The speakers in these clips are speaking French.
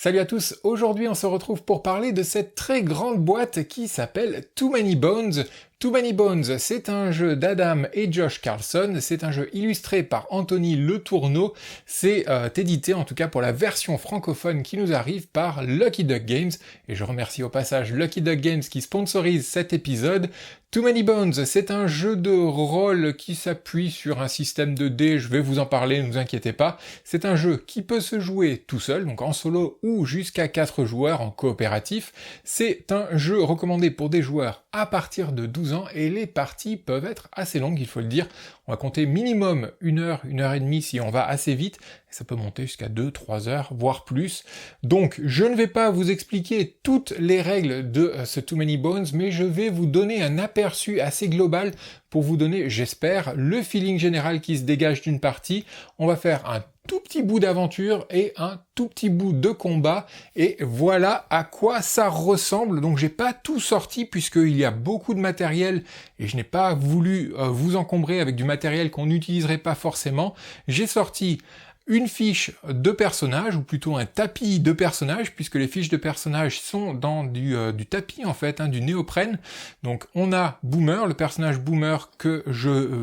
Salut à tous, aujourd'hui on se retrouve pour parler de cette très grande boîte qui s'appelle Too Many Bones. Too Many Bones, c'est un jeu d'Adam et Josh Carlson, c'est un jeu illustré par Anthony Le Tourneau, c'est édité en tout cas pour la version francophone qui nous arrive par Lucky Duck Games, et je remercie au passage Lucky Duck Games qui sponsorise cet épisode. Too Many Bones, c'est un jeu de rôle qui s'appuie sur un système de dés, je vais vous en parler, ne vous inquiétez pas. C'est un jeu qui peut se jouer tout seul, donc en solo ou jusqu'à 4 joueurs en coopératif. C'est un jeu recommandé pour des joueurs à partir de 12 ans et les parties peuvent être assez longues, il faut le dire. On va compter minimum 1 heure et demie si on va assez vite, et ça peut monter jusqu'à 2-3 heures, voire plus. Donc je ne vais pas vous expliquer toutes les règles de ce Too Many Bones, mais je vais vous donner un aperçu assez global pour vous donner, j'espère, le feeling général qui se dégage d'une partie. On va faire un tout petit bout d'aventure et un tout petit bout de combat, et voilà à quoi ça ressemble. Donc j'ai pas tout sorti puisqu'il y a beaucoup de matériel et je n'ai pas voulu vous encombrer avec du matériel qu'on n'utiliserait pas forcément. J'ai sorti une fiche de personnage, ou plutôt un tapis de personnage, puisque les fiches de personnage sont dans du tapis en fait, du néoprène. Donc on a Boomer, le personnage Boomer que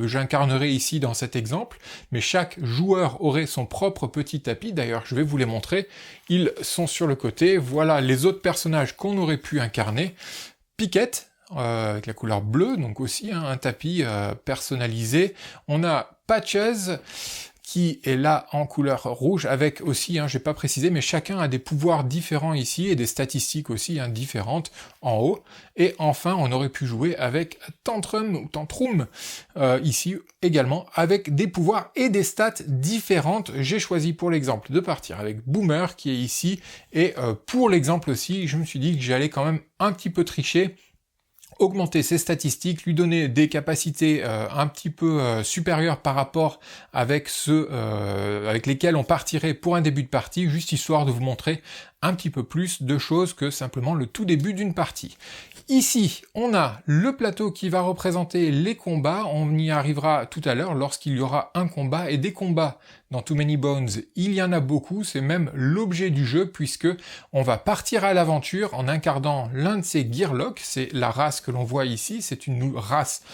j'incarnerai ici dans cet exemple, mais chaque joueur aurait son propre petit tapis, d'ailleurs je vais vous les montrer, ils sont sur le côté. Voilà les autres personnages qu'on aurait pu incarner. Piquette, avec la couleur bleue, donc aussi un tapis personnalisé. On a Patches, qui est là en couleur rouge, avec aussi, j'ai pas précisé, mais chacun a des pouvoirs différents ici, et des statistiques aussi différentes en haut. Et enfin, on aurait pu jouer avec Tantrum, ici également, avec des pouvoirs et des stats différentes. J'ai choisi pour l'exemple de partir avec Boomer, qui est ici, et pour l'exemple aussi, je me suis dit que j'allais quand même un petit peu tricher, augmenter ses statistiques, lui donner des capacités un petit peu supérieures par rapport avec ceux avec lesquels on partirait pour un début de partie, juste histoire de vous montrer un petit peu plus de choses que simplement le tout début d'une partie. Ici, on a le plateau qui va représenter les combats, on y arrivera tout à l'heure lorsqu'il y aura un combat, et des combats dans Too Many Bones, il y en a beaucoup, c'est même l'objet du jeu, puisque on va partir à l'aventure en incarnant l'un de ces Gearlocs, c'est la race que l'on voit ici, c'est une race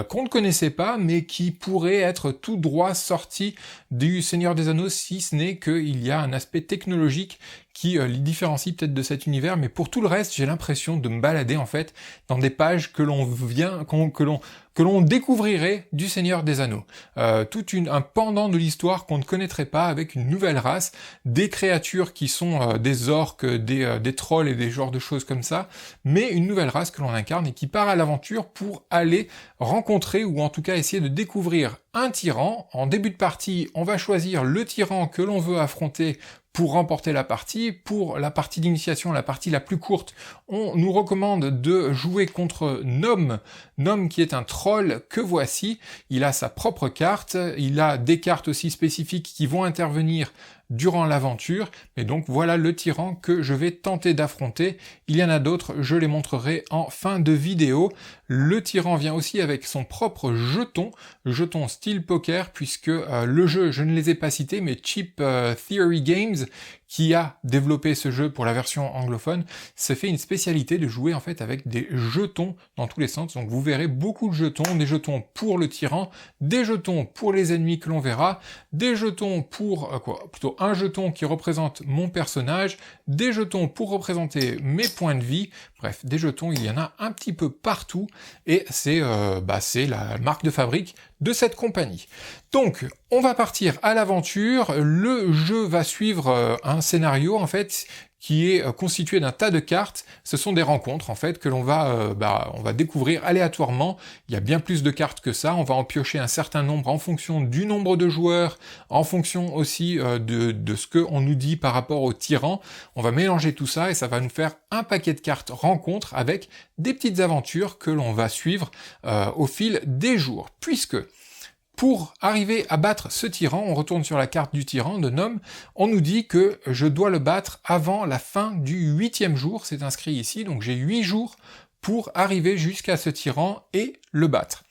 qu'on ne connaissait pas, mais qui pourrait être tout droit sortie du Seigneur des Anneaux, si ce n'est qu'il y a un aspect technologique qui les différencie peut-être de cet univers, mais pour tout le reste, j'ai l'impression de me balader en fait dans des pages que l'on découvrirait du Seigneur des Anneaux. Un pendant de l'histoire qu'on ne connaîtrait pas, avec une nouvelle race, des créatures qui sont des orques, des trolls et des genres de choses comme ça, mais une nouvelle race que l'on incarne et qui part à l'aventure pour aller rencontrer, ou en tout cas essayer de découvrir un tyran. En début de partie, on va choisir le tyran que l'on veut affronter pour remporter la partie. Pour la partie d'initiation, la partie la plus courte, on nous recommande de jouer contre Nom qui est un troll que voici. Il a sa propre carte, il a des cartes aussi spécifiques qui vont intervenir durant l'aventure, mais donc voilà le tyran que je vais tenter d'affronter. Il y en a d'autres, je les montrerai en fin de vidéo. Le tyran vient aussi avec son propre jeton style poker, puisque le jeu, je ne les ai pas cités, mais Cheap Theory Games, qui a développé ce jeu pour la version anglophone, se fait une spécialité de jouer en fait avec des jetons dans tous les sens. Donc vous verrez beaucoup de jetons, des jetons pour le tyran, des jetons pour les ennemis que l'on verra, des jetons pour plutôt un jeton qui représente mon personnage, des jetons pour représenter mes points de vie. Bref, des jetons, il y en a un petit peu partout, et c'est la marque de fabrique de cette compagnie. Donc, on va partir à l'aventure. Le jeu va suivre un scénario, en fait, qui est constitué d'un tas de cartes. Ce sont des rencontres, en fait, que l'on va, on va découvrir aléatoirement. Il y a bien plus de cartes que ça. On va en piocher un certain nombre en fonction du nombre de joueurs, en fonction aussi de ce qu'on nous dit par rapport au tyran. On va mélanger tout ça et ça va nous faire un paquet de cartes rencontres avec des petites aventures que l'on va suivre au fil des jours. Puisque pour arriver à battre ce tyran, on retourne sur la carte du tyran de Nom, on nous dit que je dois le battre avant la fin du 8e jour, c'est inscrit ici, donc j'ai 8 jours pour arriver jusqu'à ce tyran et le battre.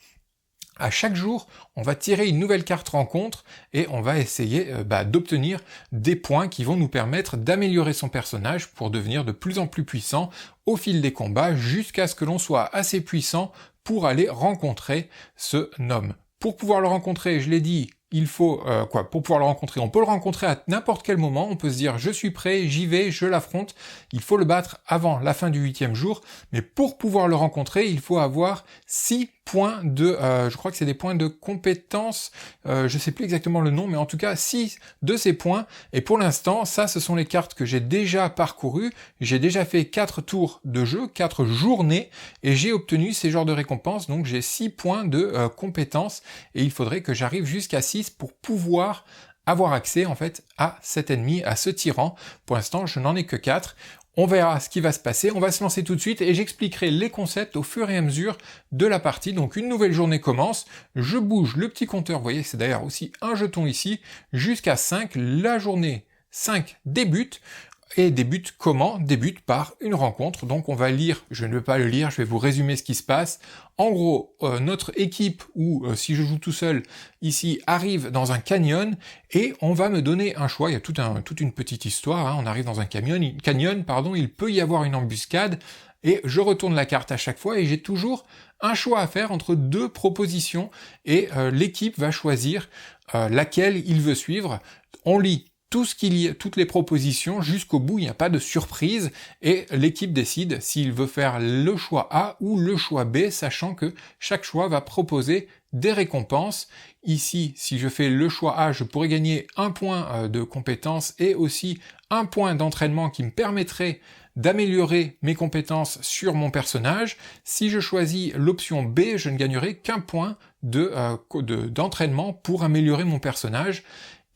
À chaque jour, on va tirer une nouvelle carte rencontre et on va essayer d'obtenir des points qui vont nous permettre d'améliorer son personnage pour devenir de plus en plus puissant au fil des combats jusqu'à ce que l'on soit assez puissant pour aller rencontrer ce gnome. Pour pouvoir le rencontrer, je l'ai dit, il faut pour pouvoir le rencontrer, on peut le rencontrer à n'importe quel moment, on peut se dire je suis prêt, j'y vais, je l'affronte, il faut le battre avant la fin du 8e jour, mais pour pouvoir le rencontrer, il faut avoir 6 points de, je crois que c'est des points de compétence, je sais plus exactement le nom, mais en tout cas 6 de ces points, et pour l'instant, ça ce sont les cartes que j'ai déjà parcourues, j'ai déjà fait 4 tours de jeu, 4 journées, et j'ai obtenu ces genres de récompenses, donc j'ai 6 points de compétence, et il faudrait que j'arrive jusqu'à 6 pour pouvoir avoir accès en fait à cet ennemi, à ce tyran. Pour l'instant, je n'en ai que 4. On verra ce qui va se passer, on va se lancer tout de suite et j'expliquerai les concepts au fur et à mesure de la partie. Donc une nouvelle journée commence, je bouge le petit compteur, vous voyez c'est d'ailleurs aussi un jeton ici, jusqu'à 5, la journée 5 débute. Et débute comment? Débute par une rencontre, donc on va lire, je ne vais pas le lire, je vais vous résumer ce qui se passe. En gros, notre équipe, ou si je joue tout seul, ici, arrive dans un canyon, et on va me donner un choix, il y a toute une petite histoire, hein. On arrive dans un canyon, il peut y avoir une embuscade, et je retourne la carte à chaque fois, et j'ai toujours un choix à faire entre 2 propositions, et l'équipe va choisir laquelle il veut suivre. On lit toutes les propositions jusqu'au bout, il n'y a pas de surprise, et l'équipe décide s'il veut faire le choix A ou le choix B, sachant que chaque choix va proposer des récompenses. Ici, si je fais le choix A, je pourrais gagner 1 point de compétence et aussi 1 point d'entraînement qui me permettrait d'améliorer mes compétences sur mon personnage. Si je choisis l'option B, je ne gagnerai qu'un point d'entraînement pour améliorer mon personnage.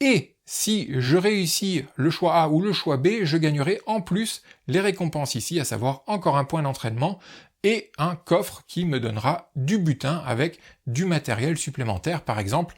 Et si je réussis le choix A ou le choix B, je gagnerai en plus les récompenses ici, à savoir encore 1 point d'entraînement et un coffre qui me donnera du butin avec du matériel supplémentaire. Par exemple,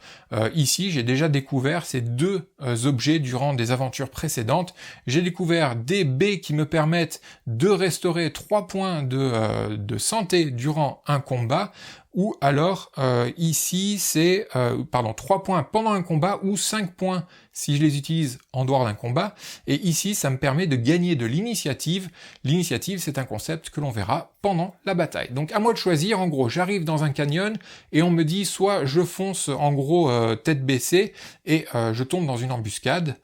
ici, j'ai déjà découvert ces 2 objets durant des aventures précédentes. J'ai découvert des baies qui me permettent de restaurer 3 points de santé durant un combat, ou alors ici c'est 3 points pendant un combat ou 5 points si je les utilise en dehors d'un combat, et ici ça me permet de gagner de l'initiative. L'initiative c'est un concept que l'on verra pendant la bataille. Donc à moi de choisir, en gros j'arrive dans un canyon et on me dit soit je fonce en gros tête baissée et je tombe dans une embuscade,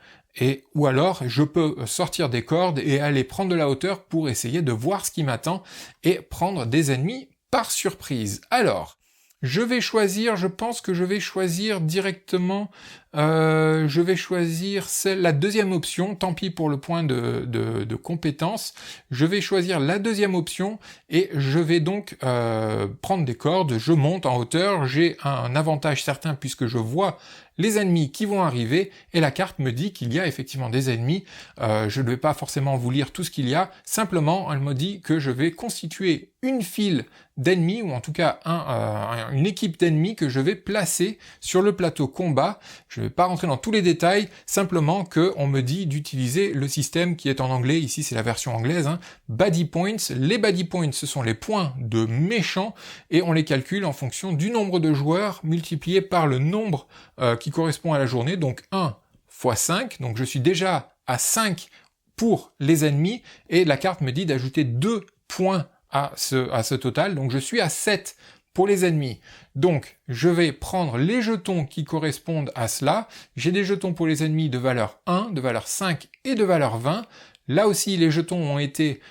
ou alors je peux sortir des cordes et aller prendre de la hauteur pour essayer de voir ce qui m'attend et prendre des ennemis par surprise. Alors, je pense que je vais choisir directement, je vais choisir la deuxième option, tant pis pour le point de compétence, je vais choisir la deuxième option et je vais donc prendre des cordes, je monte en hauteur, j'ai un avantage certain puisque je vois les ennemis qui vont arriver, et la carte me dit qu'il y a effectivement des ennemis. Je ne vais pas forcément vous lire tout ce qu'il y a, simplement elle me dit que je vais constituer une file d'ennemis, ou en tout cas une équipe d'ennemis que je vais placer sur le plateau combat. Je ne vais pas rentrer dans tous les détails, simplement qu'on me dit d'utiliser le système qui est en anglais, ici c'est la version anglaise, hein, Baddie Points. Les Baddie Points, ce sont les points de méchants, et on les calcule en fonction du nombre de joueurs multiplié par le nombre qui correspond à la journée, donc 1 fois 5, donc je suis déjà à 5 pour les ennemis, et la carte me dit d'ajouter 2 points à ce total, donc je suis à 7 pour les ennemis. Donc je vais prendre les jetons qui correspondent à cela. J'ai des jetons pour les ennemis de valeur 1, de valeur 5 et de valeur 20. Là aussi, les jetons ont été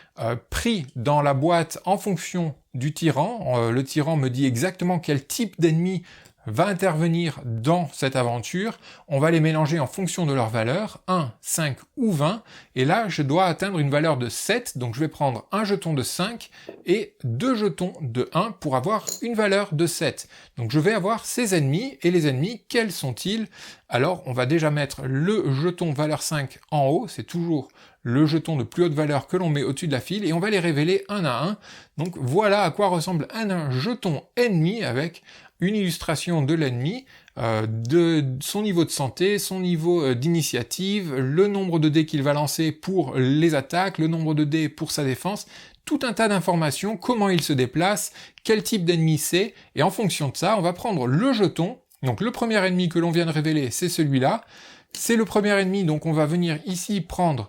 pris dans la boîte en fonction du tyran. Le tyran me dit exactement quel type d'ennemi va intervenir dans cette aventure. On va les mélanger en fonction de leur valeur, 1, 5 ou 20, et là je dois atteindre une valeur de 7, donc je vais prendre un jeton de 5 et 2 jetons de 1 pour avoir une valeur de 7. Donc je vais avoir ces ennemis, et les ennemis, quels sont-ils? Alors on va déjà mettre le jeton valeur 5 en haut, c'est toujours le jeton de plus haute valeur que l'on met au-dessus de la file, et on va les révéler un à un. Donc voilà à quoi ressemble un jeton ennemi, avec une illustration de l'ennemi, de son niveau de santé, son niveau d'initiative, le nombre de dés qu'il va lancer pour les attaques, le nombre de dés pour sa défense. tout un tas d'informations, comment il se déplace, quel type d'ennemi c'est, et en fonction de ça, on va prendre le jeton. Donc le premier ennemi que l'on vient de révéler, c'est celui-là. C'est le premier ennemi, donc on va venir ici prendre,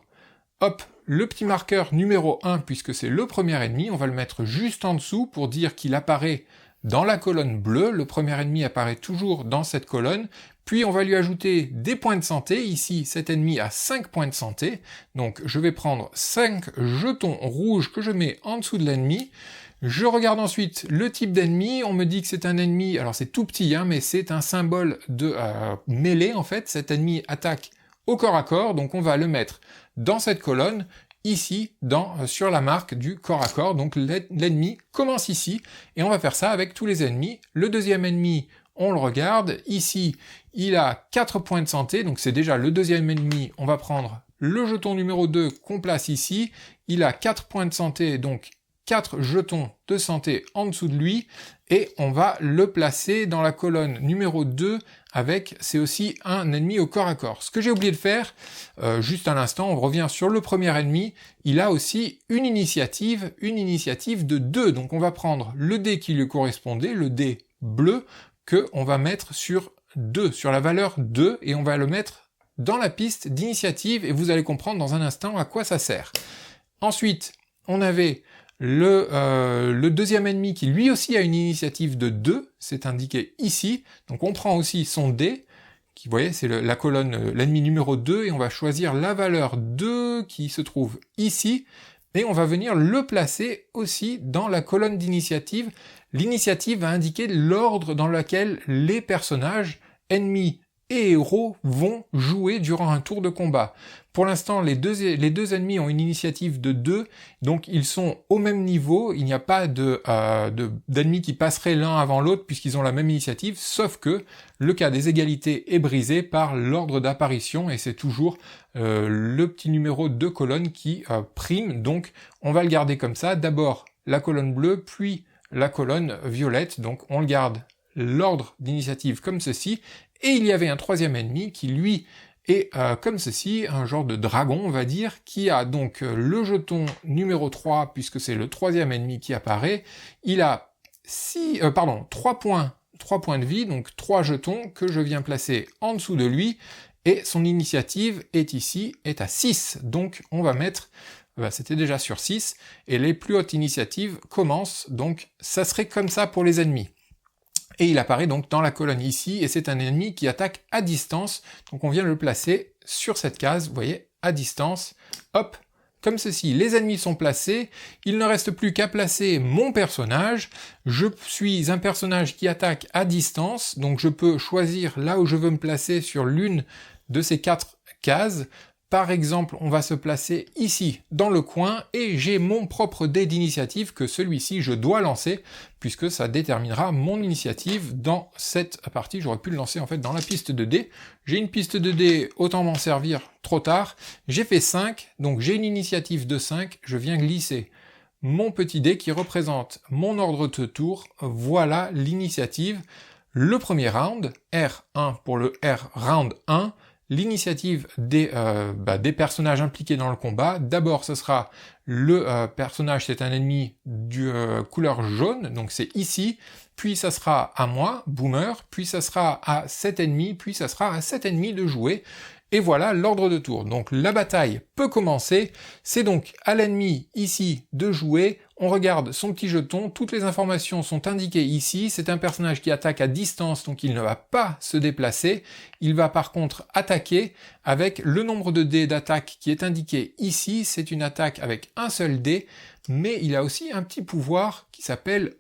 hop, le petit marqueur numéro 1, puisque c'est le premier ennemi, on va le mettre juste en dessous pour dire qu'il apparaît dans la colonne bleue, le premier ennemi apparaît toujours dans cette colonne, puis on va lui ajouter des points de santé, ici cet ennemi a 5 points de santé, donc je vais prendre 5 jetons rouges que je mets en dessous de l'ennemi. Je regarde ensuite le type d'ennemi, on me dit que c'est un ennemi, alors c'est tout petit, hein, mais c'est un symbole de mêlée en fait, cet ennemi attaque au corps à corps, donc on va le mettre dans cette colonne, ici, sur la marque du corps à corps, donc l'ennemi commence ici, et on va faire ça avec tous les ennemis. Le deuxième ennemi, on le regarde, ici, il a 4 points de santé, donc c'est déjà le deuxième ennemi, on va prendre le jeton numéro 2 qu'on place ici, il a 4 points de santé, donc 4 jetons de santé en dessous de lui, et on va le placer dans la colonne numéro 2 avec, c'est aussi un ennemi au corps à corps. Ce que j'ai oublié de faire, juste un instant, on revient sur le premier ennemi, il a aussi une initiative de 2, donc on va prendre le dé qui lui correspondait, le dé bleu, que on va mettre sur 2, sur la valeur 2, et on va le mettre dans la piste d'initiative, et vous allez comprendre dans un instant à quoi ça sert. Ensuite, on avait le deuxième ennemi qui lui aussi a une initiative de 2, c'est indiqué ici, donc on prend aussi son dé, qui vous voyez c'est la colonne, l'ennemi numéro 2, et on va choisir la valeur 2 qui se trouve ici, et on va venir le placer aussi dans la colonne d'initiative. L'initiative va indiquer l'ordre dans lequel les personnages ennemis et héros vont jouer durant un tour de combat. Pour l'instant, les deux ennemis ont une initiative de 2, donc ils sont au même niveau, il n'y a pas d'ennemis qui passeraient l'un avant l'autre puisqu'ils ont la même initiative, sauf que le cas des égalités est brisé par l'ordre d'apparition, et c'est toujours le petit numéro de colonne qui prime, donc on va le garder comme ça, d'abord la colonne bleue, puis la colonne violette, donc on le garde l'ordre d'initiative comme ceci, et il y avait un troisième ennemi qui lui est comme ceci, un genre de dragon on va dire, qui a donc le jeton numéro 3, puisque c'est le troisième ennemi qui apparaît, il a 3 points de vie, donc 3 jetons que je viens placer en dessous de lui, et son initiative est ici, est à 6, donc on va mettre, c'était déjà sur 6, et les plus hautes initiatives commencent, donc ça serait comme ça pour les ennemis. Et il apparaît donc dans la colonne ici, et c'est un ennemi qui attaque à distance, donc on vient le placer sur cette case, vous voyez, à distance, hop, comme ceci. Les ennemis sont placés, il ne reste plus qu'à placer mon personnage. Je suis un personnage qui attaque à distance, donc je peux choisir là où je veux me placer sur l'une de ces 4 cases. Par exemple, on va se placer ici, dans le coin, et j'ai mon propre dé d'initiative que celui-ci je dois lancer, puisque ça déterminera mon initiative dans cette partie. J'aurais pu le lancer en fait dans la piste de dés. J'ai une piste de dés, autant m'en servir trop tard. J'ai fait 5, donc j'ai une initiative de 5, je viens glisser mon petit dé qui représente mon ordre de tour. Voilà l'initiative. Le premier round, R1 pour le R round 1, l'initiative des personnages impliqués dans le combat. D'abord, ce sera le personnage, c'est un ennemi de couleur jaune, donc c'est ici, puis ça sera à moi, Boomer, puis ça sera à cet ennemi, puis ça sera à cet ennemi de jouer, et voilà l'ordre de tour. Donc la bataille peut commencer, c'est donc à l'ennemi ici de jouer, on regarde son petit jeton, toutes les informations sont indiquées ici, c'est un personnage qui attaque à distance, donc il ne va pas se déplacer, il va par contre attaquer avec le nombre de dés d'attaque qui est indiqué ici, c'est une attaque avec un seul dé, mais il a aussi un petit pouvoir qui s'appelle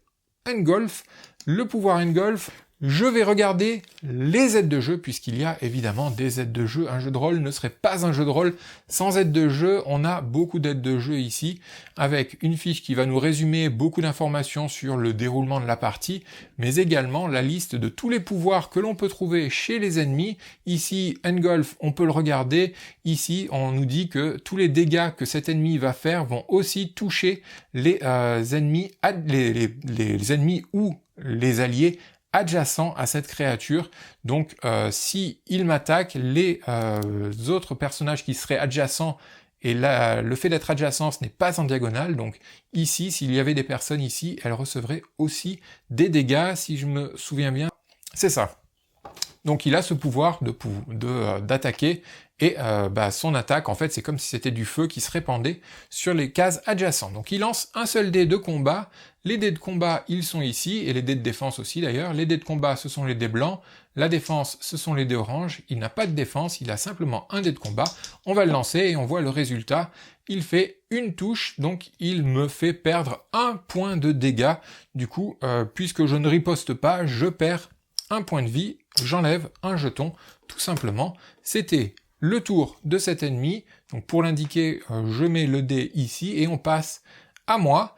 Engulf. Le pouvoir Engulf, je vais regarder les aides de jeu, puisqu'il y a évidemment des aides de jeu. Un jeu de rôle ne serait pas un jeu de rôle sans aides de jeu. On a beaucoup d'aides de jeu ici, avec une fiche qui va nous résumer beaucoup d'informations sur le déroulement de la partie, mais également la liste de tous les pouvoirs que l'on peut trouver chez les ennemis. Ici, Engulf, on peut le regarder. Ici, on nous dit que tous les dégâts que cet ennemi va faire vont aussi toucher les ennemis, les ennemis ou les alliés adjacent à cette créature, donc si il m'attaque, les autres personnages qui seraient adjacents et là, le fait d'être adjacent, ce n'est pas en diagonale, donc ici, s'il y avait des personnes ici, elles recevraient aussi des dégâts, si je me souviens bien. C'est ça. Donc il a ce pouvoir d'attaquer, et son attaque, en fait, c'est comme si c'était du feu qui se répandait sur les cases adjacentes. Donc il lance un seul dé de combat, les dés de combat, ils sont ici, et les dés de défense aussi d'ailleurs. Les dés de combat, ce sont les dés blancs, la défense, ce sont les dés oranges. Il n'a pas de défense, il a simplement un dé de combat. On va le lancer, et on voit le résultat. Il fait une touche, donc il me fait perdre 1 point de dégâts. Du coup, puisque je ne riposte pas, je perds 1 point de vie, j'enlève un jeton, tout simplement. C'était le tour de cet ennemi. Donc pour l'indiquer, je mets le dé ici, et on passe à moi.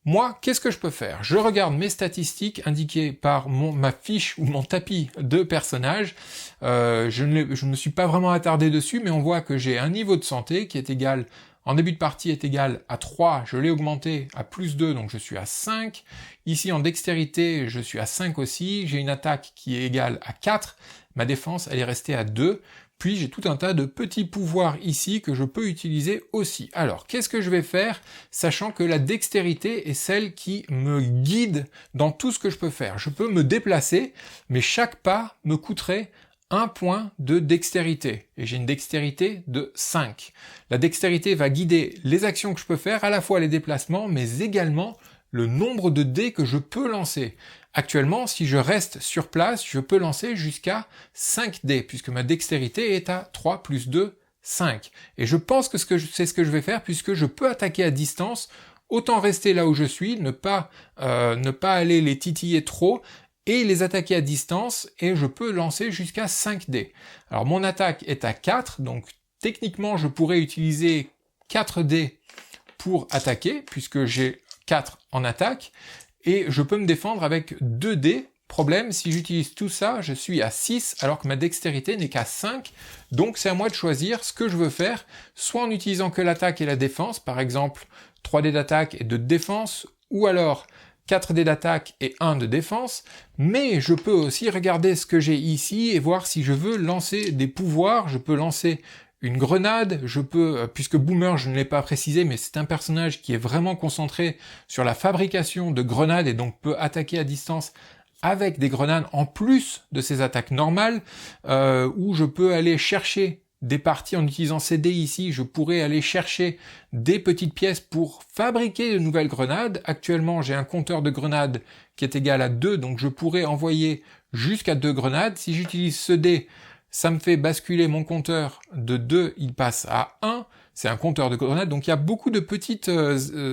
Moi, qu'est-ce que je peux faire? Je regarde mes statistiques indiquées par ma fiche ou mon tapis de personnage. Je ne me suis pas vraiment attardé dessus, mais on voit que j'ai un niveau de santé qui est égal, en début de partie est égal à 3, je l'ai augmenté à plus 2, donc je suis à 5. Ici en dextérité, je suis à 5 aussi, j'ai une attaque qui est égale à 4, ma défense elle est restée à 2, puis j'ai tout un tas de petits pouvoirs ici que je peux utiliser aussi. Alors, qu'est-ce que je vais faire, sachant que la dextérité est celle qui me guide dans tout ce que je peux faire. Je peux me déplacer, mais chaque pas me coûterait 1 point de dextérité, et j'ai une dextérité de 5. La dextérité va guider les actions que je peux faire, à la fois les déplacements, mais également le nombre de dés que je peux lancer. Actuellement, si je reste sur place, je peux lancer jusqu'à 5 dés, puisque ma dextérité est à 3 plus 2, 5. Et je pense que c'est ce que je vais faire, puisque je peux attaquer à distance, autant rester là où je suis, ne pas aller les titiller trop, et les attaquer à distance, et je peux lancer jusqu'à 5 dés. Alors mon attaque est à 4, donc techniquement je pourrais utiliser 4 dés pour attaquer, puisque j'ai 4 en attaque, et je peux me défendre avec 2 dés. Problème, si j'utilise tout ça, je suis à 6, alors que ma dextérité n'est qu'à 5, donc c'est à moi de choisir ce que je veux faire, soit en utilisant que l'attaque et la défense, par exemple 3 dés d'attaque et 2 de défense, ou alors 4 dés d'attaque et 1 de défense, mais je peux aussi regarder ce que j'ai ici et voir si je veux lancer des pouvoirs. Je peux lancer une grenade, je peux, puisque Boomer je ne l'ai pas précisé, mais c'est un personnage qui est vraiment concentré sur la fabrication de grenades et donc peut attaquer à distance avec des grenades en plus de ses attaques normales, où je peux aller chercher des parties en utilisant ces dés ici, je pourrais aller chercher des petites pièces pour fabriquer de nouvelles grenades. Actuellement, j'ai un compteur de grenades qui est égal à 2, donc je pourrais envoyer jusqu'à 2 grenades. Si j'utilise ce dé, ça me fait basculer mon compteur de 2, il passe à 1. C'est un compteur de grenades, donc il y a beaucoup de petites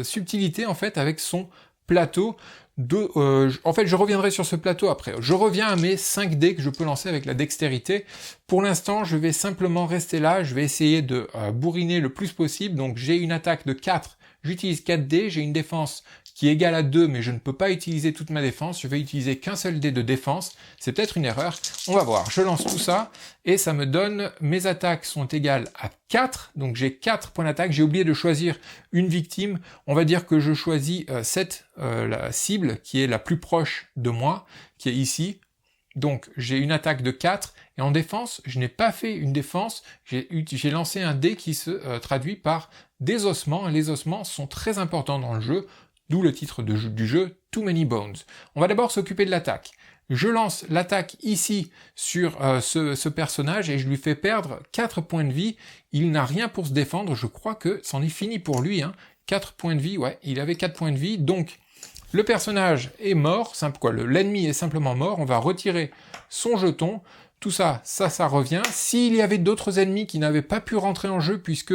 subtilités en fait avec son plateau. En fait, je reviendrai sur ce plateau après. Je reviens à mes 5 dés que je peux lancer avec la dextérité. Pour l'instant, je vais simplement rester là. Je vais essayer de bourriner le plus possible. Donc, j'ai une attaque de 4. J'utilise 4 dés. J'ai une défense qui est égale à 2, mais je ne peux pas utiliser toute ma défense. Je vais utiliser qu'un seul dé de défense. C'est peut-être une erreur. On va voir. Je lance tout ça et ça me donne... Mes attaques sont égales à 4. Donc, j'ai 4 points d'attaque. J'ai oublié de choisir une victime. On va dire que je choisis la cible qui est la plus proche de moi, qui est ici. Donc, j'ai une attaque de 4. Et en défense, je n'ai pas fait une défense. J'ai lancé un dé qui se traduit par des ossements. Et les ossements sont très importants dans le jeu. D'où le titre du jeu, Too Many Bones. On va d'abord s'occuper de l'attaque. Je lance l'attaque ici sur ce personnage et je lui fais perdre 4 points de vie. Il n'a rien pour se défendre, je crois que c'en est fini pour lui. 4 points de vie, ouais, il avait 4 points de vie, donc le personnage est mort, l'ennemi est simplement mort, on va retirer son jeton. Tout ça, ça revient. S'il y avait d'autres ennemis qui n'avaient pas pu rentrer en jeu puisque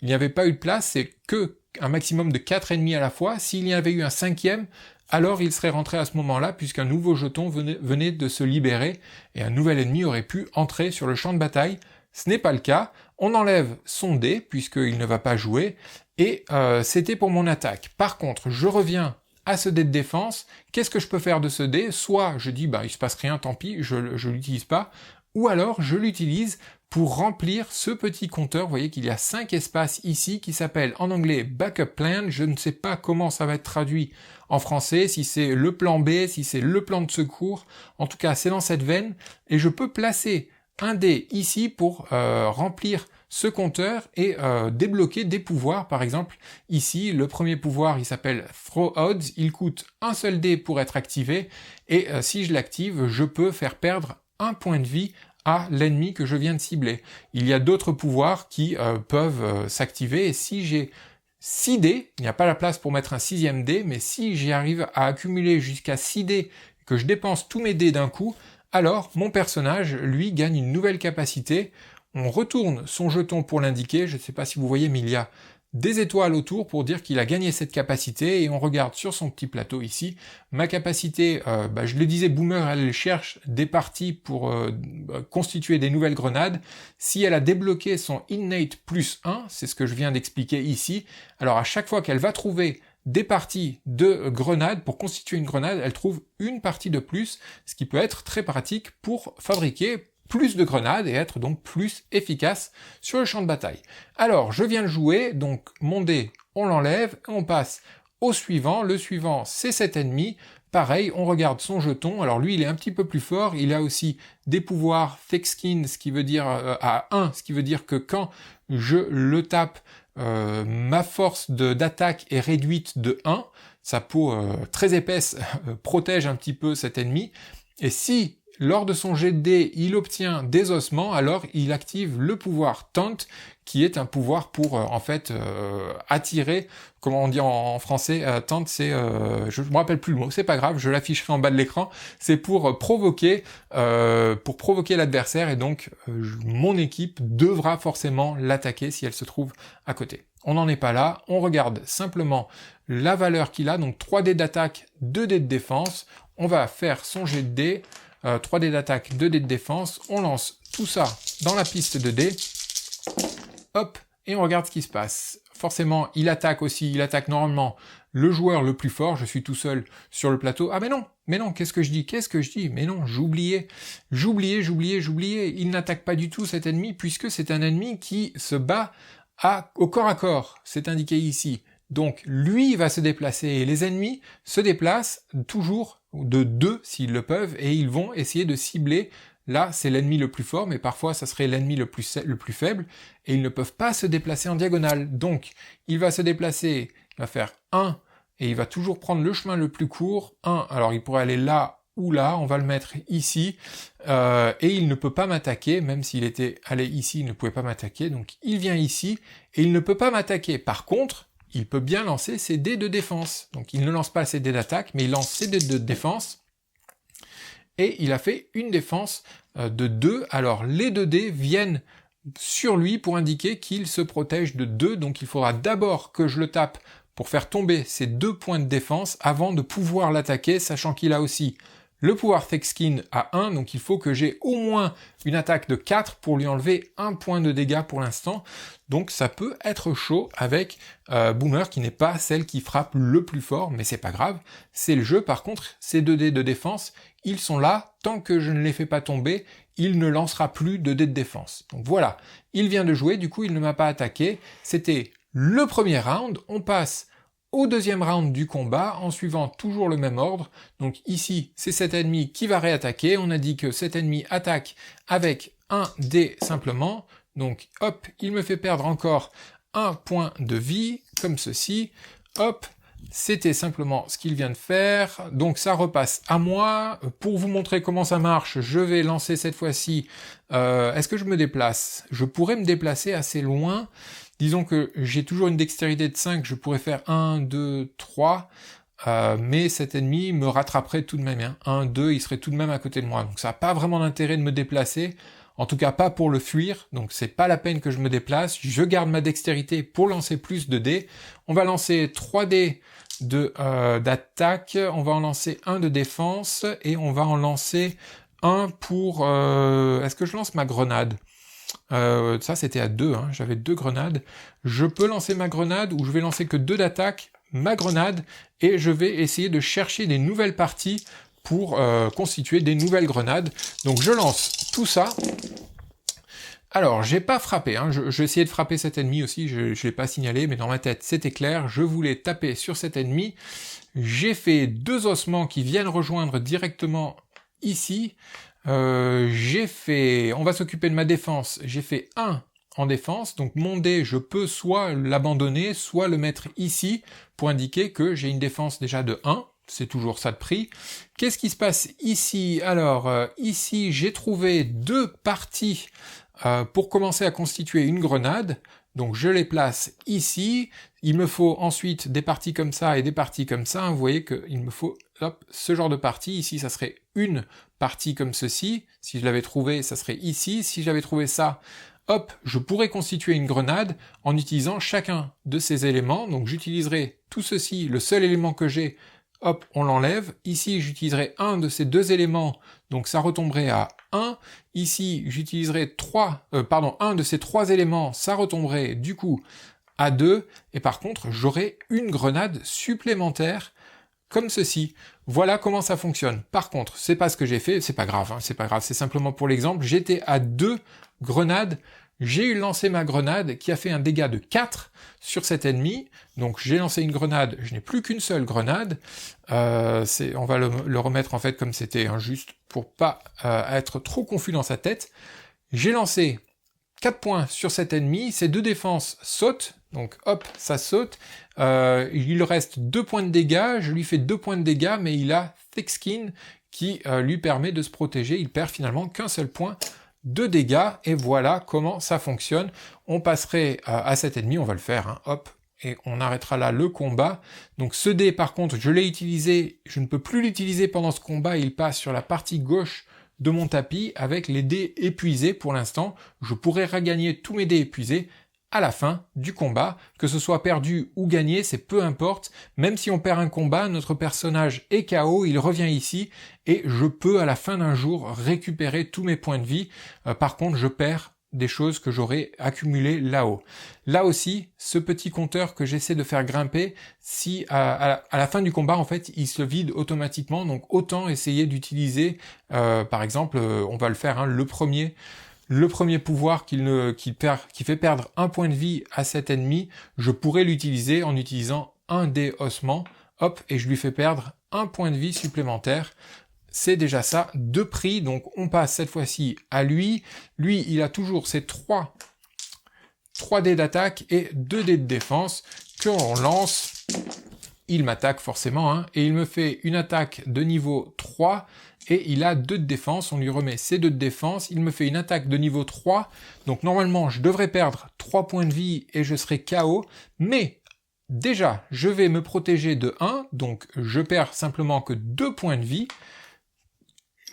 il n'y avait pas eu de place, c'est que un maximum de 4 ennemis à la fois. S'il y avait eu un 5e, alors il serait rentré à ce moment-là, puisqu'un nouveau jeton venait de se libérer, et un nouvel ennemi aurait pu entrer sur le champ de bataille. Ce n'est pas le cas. On enlève son dé, puisqu'il ne va pas jouer, et c'était pour mon attaque. Par contre, je reviens à ce dé de défense. Qu'est-ce que je peux faire de ce dé? Soit je dis, il se passe rien, tant pis, je l'utilise pas, ou alors je l'utilise pour remplir ce petit compteur. Vous voyez qu'il y a 5 espaces ici qui s'appellent en anglais Backup Plan. Je ne sais pas comment ça va être traduit en français, si c'est le plan B, si c'est le plan de secours. En tout cas, c'est dans cette veine. Et je peux placer un dé ici pour remplir ce compteur et débloquer des pouvoirs. Par exemple, ici, le premier pouvoir, il s'appelle Throw Odds, il coûte un seul dé pour être activé, et si je l'active, je peux faire perdre un point de vie à l'ennemi que je viens de cibler. Il y a d'autres pouvoirs qui peuvent s'activer, et si j'ai 6 dés, il n'y a pas la place pour mettre un 6e dé, mais si j'y arrive à accumuler jusqu'à 6 dés, que je dépense tous mes dés d'un coup, alors mon personnage, lui, gagne une nouvelle capacité. On retourne son jeton pour l'indiquer, je ne sais pas si vous voyez, mais il y a des étoiles autour pour dire qu'il a gagné cette capacité, et on regarde sur son petit plateau ici, ma capacité, je le disais, Boomer, elle cherche des parties pour constituer des nouvelles grenades. Si elle a débloqué son Innate plus 1, c'est ce que je viens d'expliquer ici, alors à chaque fois qu'elle va trouver des parties de grenades, pour constituer une grenade, elle trouve une partie de plus, ce qui peut être très pratique pour fabriquer plus de grenades et être donc plus efficace sur le champ de bataille. Alors, je viens de jouer, donc mon dé, on l'enlève, et on passe au suivant. Le suivant, c'est cet ennemi. Pareil, on regarde son jeton. Alors lui, il est un petit peu plus fort. Il a aussi des pouvoirs thick skin, ce qui veut dire à 1, ce qui veut dire que quand je le tape, ma force d'attaque est réduite de 1. Sa peau très épaisse protège un petit peu cet ennemi. Et si lors de son jet de dés, il obtient des ossements, alors il active le pouvoir Taunt, qui est un pouvoir pour attirer, comment on dit en français, Taunt, c'est, je me rappelle plus le mot, c'est pas grave, je l'afficherai en bas de l'écran, c'est pour provoquer l'adversaire, et donc mon équipe devra forcément l'attaquer si elle se trouve à côté. On n'en est pas là, on regarde simplement la valeur qu'il a, donc 3 dés d'attaque, 2 dés de défense, on va faire son jet de dés, 3 dés d'attaque, 2 dés de défense, on lance tout ça dans la piste de dés, hop, et on regarde ce qui se passe. Forcément, il attaque normalement le joueur le plus fort, je suis tout seul sur le plateau. Ah mais non, qu'est-ce que je dis? Mais non, j'oubliais, il n'attaque pas du tout cet ennemi, puisque c'est un ennemi qui se bat au corps à corps, c'est indiqué ici. Donc lui va se déplacer, et les ennemis se déplacent toujours de 2 s'ils le peuvent, et ils vont essayer de cibler. Là, c'est l'ennemi le plus fort, mais parfois ça serait l'ennemi le plus faible, et ils ne peuvent pas se déplacer en diagonale. Donc, il va se déplacer, il va faire 1, et il va toujours prendre le chemin le plus court. 1, alors il pourrait aller là ou là, on va le mettre ici, et il ne peut pas m'attaquer, même s'il était allé ici, il ne pouvait pas m'attaquer, donc il vient ici, et il ne peut pas m'attaquer. Par contre, il peut bien lancer ses dés de défense. Donc il ne lance pas ses dés d'attaque, mais il lance ses dés de défense. Et il a fait une défense de 2. Alors les 2 dés viennent sur lui pour indiquer qu'il se protège de 2. Donc il faudra d'abord que je le tape pour faire tomber ces 2 points de défense avant de pouvoir l'attaquer, sachant qu'il a aussi le pouvoir thick skin à 1, donc il faut que j'ai au moins une attaque de 4 pour lui enlever 1 point de dégâts pour l'instant. Donc ça peut être chaud avec Boomer, qui n'est pas celle qui frappe le plus fort, mais c'est pas grave, c'est le jeu. Par contre, ces 2 dés de défense, ils sont là, tant que je ne les fais pas tomber, il ne lancera plus de dés de défense. Donc voilà, il vient de jouer, du coup il ne m'a pas attaqué, c'était le premier round, on passe au deuxième round du combat, en suivant toujours le même ordre. Donc ici, c'est cet ennemi qui va réattaquer. On a dit que cet ennemi attaque avec un dé simplement. Donc hop, il me fait perdre encore 1 point de vie, comme ceci. Hop, c'était simplement ce qu'il vient de faire. Donc ça repasse à moi. Pour vous montrer comment ça marche, je vais lancer cette fois-ci... Est-ce que je me déplace? Je pourrais me déplacer assez loin. Disons que j'ai toujours une dextérité de 5, je pourrais faire 1, 2, 3, mais cet ennemi me rattraperait tout de même. Hein. 1, 2, il serait tout de même à côté de moi. Donc ça n'a pas vraiment d'intérêt de me déplacer, en tout cas pas pour le fuir, donc c'est pas la peine que je me déplace. Je garde ma dextérité pour lancer plus de dés. On va lancer 3 dés d'attaque, on va en lancer 1 de défense, et on va en lancer 1 pour... Est-ce que je lance ma grenade? Ça c'était à 2, hein. J'avais 2 grenades. Je peux lancer ma grenade, ou je vais lancer que 2 d'attaque, ma grenade, et je vais essayer de chercher des nouvelles parties pour constituer des nouvelles grenades. Donc je lance tout ça. Alors, j'ai pas frappé, hein. J'ai essayé de frapper cet ennemi aussi, je l'ai pas signalé, mais dans ma tête c'était clair, je voulais taper sur cet ennemi. J'ai fait 2 ossements qui viennent rejoindre directement ici. On va s'occuper de ma défense, j'ai fait 1 en défense, donc mon dé, je peux soit l'abandonner, soit le mettre ici, pour indiquer que j'ai une défense déjà de 1, c'est toujours ça de prix. Qu'est-ce qui se passe ici? Alors, ici, j'ai trouvé 2 parties pour commencer à constituer une grenade, donc je les place ici, il me faut ensuite des parties comme ça et des parties comme ça, vous voyez qu'il me faut ce genre de partie, ici ça serait une partie comme ceci, si je l'avais trouvé ça serait ici, si j'avais trouvé ça, hop, je pourrais constituer une grenade en utilisant chacun de ces éléments, donc j'utiliserai tout ceci, le seul élément que j'ai, hop, on l'enlève. Ici, j'utiliserai un de ces 2 éléments, donc ça retomberait à 1. Ici, j'utiliserai un de ces 3 éléments, ça retomberait du coup à 2. Et par contre, j'aurai une grenade supplémentaire comme ceci. Voilà comment ça fonctionne. Par contre, c'est pas ce que j'ai fait, c'est pas grave, c'est simplement pour l'exemple. J'étais à 2 grenades, j'ai lancé ma grenade qui a fait un dégât de 4 sur cet ennemi, donc j'ai lancé une grenade, je n'ai plus qu'une seule grenade, on va le remettre en fait comme c'était, juste pour pas être trop confus dans sa tête. J'ai lancé 4 points sur cet ennemi, ces 2 défenses sautent, donc hop, ça saute, il reste 2 points de dégâts, je lui fais 2 points de dégâts, mais il a Thick Skin qui lui permet de se protéger, il perd finalement qu'un seul point de dégâts, et voilà comment ça fonctionne. On passerait à cet ennemi, on va le faire, hop, et on arrêtera là le combat. Donc ce dé par contre, je l'ai utilisé, je ne peux plus l'utiliser pendant ce combat, il passe sur la partie gauche de mon tapis avec les dés épuisés pour l'instant. Je pourrais regagner tous mes dés épuisés à la fin du combat, que ce soit perdu ou gagné, c'est peu importe, même si on perd un combat, notre personnage est KO, il revient ici, et je peux à la fin d'un jour récupérer tous mes points de vie. Par contre, je perds des choses que j'aurais accumulées là-haut. Là aussi, ce petit compteur que j'essaie de faire grimper, si à la fin du combat, en fait, il se vide automatiquement, donc autant essayer d'utiliser, par exemple, on va le faire, le premier pouvoir qui fait perdre un point de vie à cet ennemi, je pourrais l'utiliser en utilisant un dé ossement, hop, et je lui fais perdre un point de vie supplémentaire. C'est déjà ça de prix, donc on passe cette fois-ci à lui. Lui, il a toujours ses 3 dés d'attaque et 2 dés de défense que l'on lance. Il m'attaque forcément, et il me fait une attaque de niveau 3, et il a 2 de défense, on lui remet ses 2 de défense, il me fait une attaque de niveau 3, donc normalement je devrais perdre 3 points de vie et je serai KO, mais déjà je vais me protéger de 1, donc je perds simplement que 2 points de vie,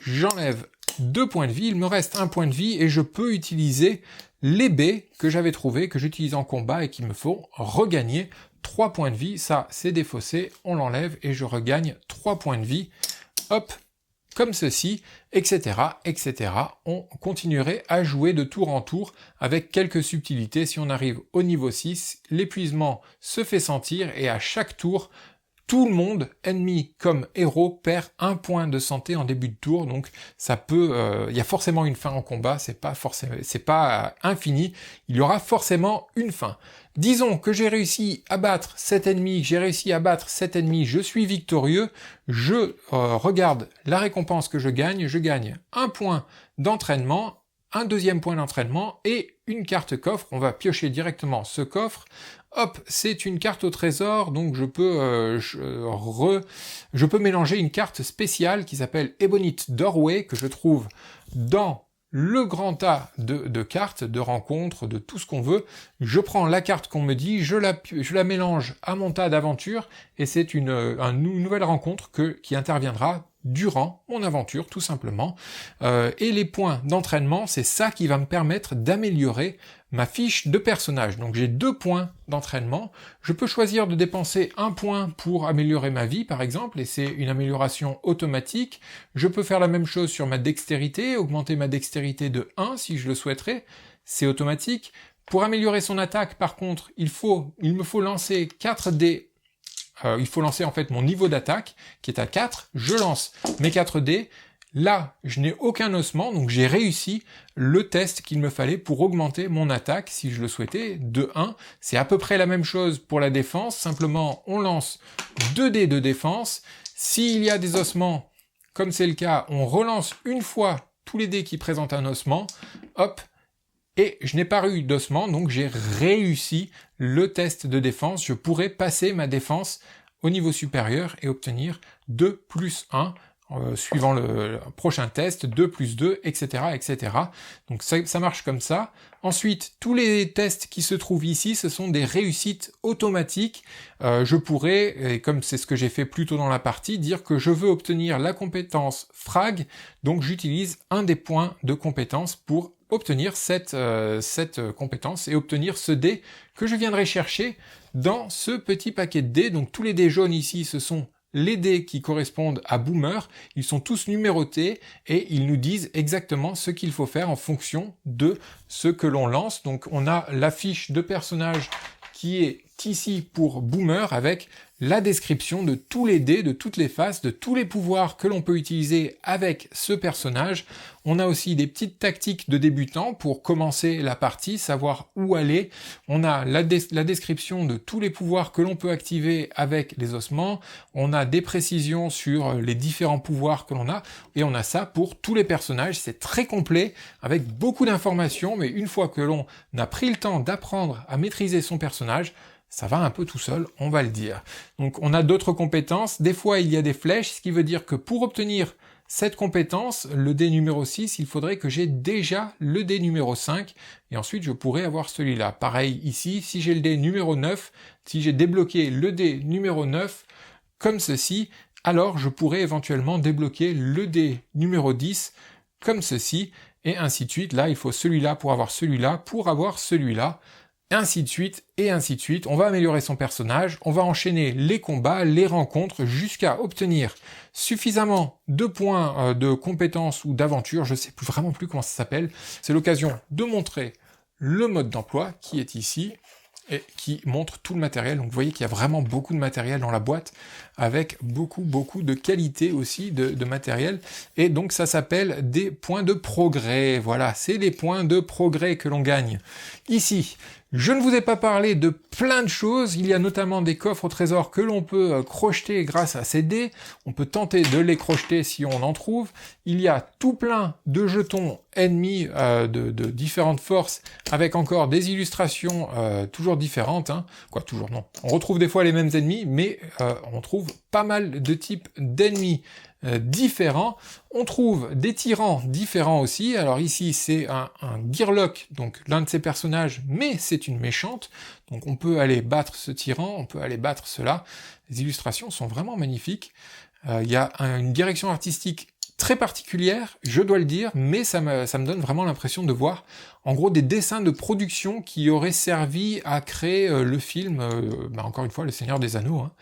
j'enlève 2 points de vie, il me reste 1 point de vie, et je peux utiliser les baies que j'avais trouvées, que j'utilise en combat, et qui me font regagner 3 points de vie. Ça, c'est défaussé, on l'enlève, et je regagne 3 points de vie. Hop, comme ceci, etc., etc. On continuerait à jouer de tour en tour avec quelques subtilités. Si on arrive au niveau 6, l'épuisement se fait sentir, et à chaque tour, tout le monde, ennemi comme héros, perd 1 point de santé en début de tour, donc ça peut, il y a forcément une fin en combat, c'est pas infini, il y aura forcément une fin. Disons que j'ai réussi à battre cet ennemi, je suis victorieux, je regarde la récompense que je gagne 1 point d'entraînement, un 2e point d'entraînement et une carte coffre. On va piocher directement ce coffre. Hop, c'est une carte au trésor, donc je peux mélanger une carte spéciale qui s'appelle Ebonite Doorway, que je trouve dans le grand tas de cartes, de rencontres, de tout ce qu'on veut. Je prends la carte qu'on me dit, je la mélange à mon tas d'aventures, et c'est une nouvelle rencontre qui interviendra durant mon aventure, tout simplement. Et les points d'entraînement, c'est ça qui va me permettre d'améliorer ma fiche de personnage. Donc j'ai 2 points d'entraînement. Je peux choisir de dépenser 1 point pour améliorer ma vie, par exemple, et c'est une amélioration automatique. Je peux faire la même chose sur ma dextérité, augmenter ma dextérité de 1 si je le souhaiterais. C'est automatique. Pour améliorer son attaque, par contre, il me faut lancer 4 dés. Il faut lancer en fait mon niveau d'attaque, qui est à 4. Je lance mes 4 dés. Là, je n'ai aucun ossement, donc j'ai réussi le test qu'il me fallait pour augmenter mon attaque, si je le souhaitais, de 1. C'est à peu près la même chose pour la défense, simplement on lance 2 dés de défense. S'il y a des ossements, comme c'est le cas, on relance une fois tous les dés qui présentent un ossement, hop, et je n'ai pas eu d'ossement, donc j'ai réussi le test de défense. Je pourrais passer ma défense au niveau supérieur et obtenir 2 plus 1, suivant le prochain test, 2 plus 2, etc., etc. Donc ça marche comme ça. Ensuite, tous les tests qui se trouvent ici, ce sont des réussites automatiques. Je pourrais, et comme c'est ce que j'ai fait plus tôt dans la partie, dire que je veux obtenir la compétence frag, donc j'utilise un des points de compétence pour obtenir cette compétence et obtenir ce dé que je viendrai chercher dans ce petit paquet de dés. Donc tous les dés jaunes ici, ce sont les dés qui correspondent à Boomer, ils sont tous numérotés et ils nous disent exactement ce qu'il faut faire en fonction de ce que l'on lance. Donc on a la fiche de personnage qui est ici pour Boomer avec la description de tous les dés, de toutes les faces, de tous les pouvoirs que l'on peut utiliser avec ce personnage. On a aussi des petites tactiques de débutants pour commencer la partie, savoir où aller. On a la description de tous les pouvoirs que l'on peut activer avec les ossements. On a des précisions sur les différents pouvoirs que l'on a. Et on a ça pour tous les personnages. C'est très complet, avec beaucoup d'informations, mais une fois que l'on a pris le temps d'apprendre à maîtriser son personnage, ça va un peu tout seul, on va le dire. Donc on a d'autres compétences, des fois il y a des flèches, ce qui veut dire que pour obtenir cette compétence, le dé numéro 6, il faudrait que j'ai déjà le dé numéro 5, et ensuite je pourrais avoir celui-là. Pareil ici, si j'ai le dé numéro 9, si j'ai débloqué le dé numéro 9, comme ceci, alors je pourrais éventuellement débloquer le dé numéro 10, comme ceci, et ainsi de suite. Là, il faut celui-là pour avoir celui-là, pour avoir celui-là, ainsi de suite, et ainsi de suite. On va améliorer son personnage, on va enchaîner les combats, les rencontres, jusqu'à obtenir suffisamment de points de compétences ou d'aventure, je sais vraiment plus comment ça s'appelle. C'est l'occasion de montrer le mode d'emploi qui est ici, et qui montre tout le matériel. Donc vous voyez qu'il y a vraiment beaucoup de matériel dans la boîte, avec beaucoup de qualité aussi de matériel, et donc ça s'appelle des points de progrès. Voilà, c'est les points de progrès que l'on gagne. Ici, je ne vous ai pas parlé de plein de choses, il y a notamment des coffres au trésor que l'on peut crocheter grâce à ces dés, on peut tenter de les crocheter si on en trouve, il y a tout plein de jetons ennemis de différentes forces, avec encore des illustrations toujours différentes, hein. Quoi, toujours non. On retrouve des fois les mêmes ennemis, mais on trouve pas mal de types d'ennemis différents. On trouve des tyrans différents aussi. Alors ici c'est un Gearlock, donc l'un de ces personnages, mais c'est une méchante. Donc on peut aller battre ce tyran, on peut aller battre cela. Les illustrations sont vraiment magnifiques. Il y a une direction artistique très particulière, je dois le dire, mais ça me donne vraiment l'impression de voir, en gros, des dessins de production qui auraient servi à créer le film, encore une fois, Le Seigneur des Anneaux, hein.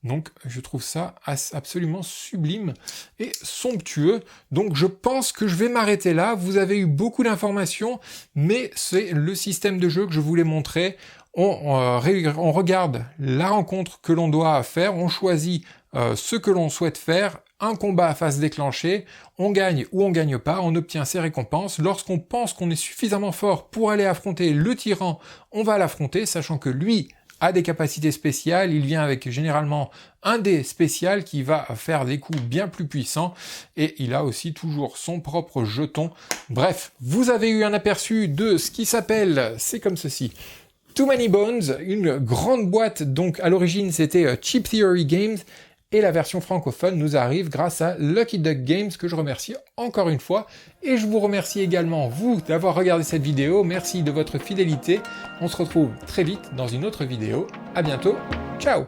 Donc je trouve ça absolument sublime et somptueux. Donc je pense que je vais m'arrêter là. Vous avez eu beaucoup d'informations, mais c'est le système de jeu que je voulais montrer. On regarde la rencontre que l'on doit faire, on choisit ce que l'on souhaite faire, un combat à phase déclenchée, on gagne ou on gagne pas, on obtient ses récompenses. Lorsqu'on pense qu'on est suffisamment fort pour aller affronter le tyran, on va l'affronter, sachant que lui a des capacités spéciales, il vient avec généralement un dé spécial qui va faire des coups bien plus puissants, et il a aussi toujours son propre jeton. Bref, vous avez eu un aperçu de ce qui s'appelle, c'est comme ceci, Too Many Bones, une grande boîte, donc à l'origine c'était Cheap Theory Games, et la version francophone nous arrive grâce à Lucky Duck Games, que je remercie encore une fois, et je vous remercie également, vous, d'avoir regardé cette vidéo, merci de votre fidélité, on se retrouve très vite dans une autre vidéo, à bientôt, ciao!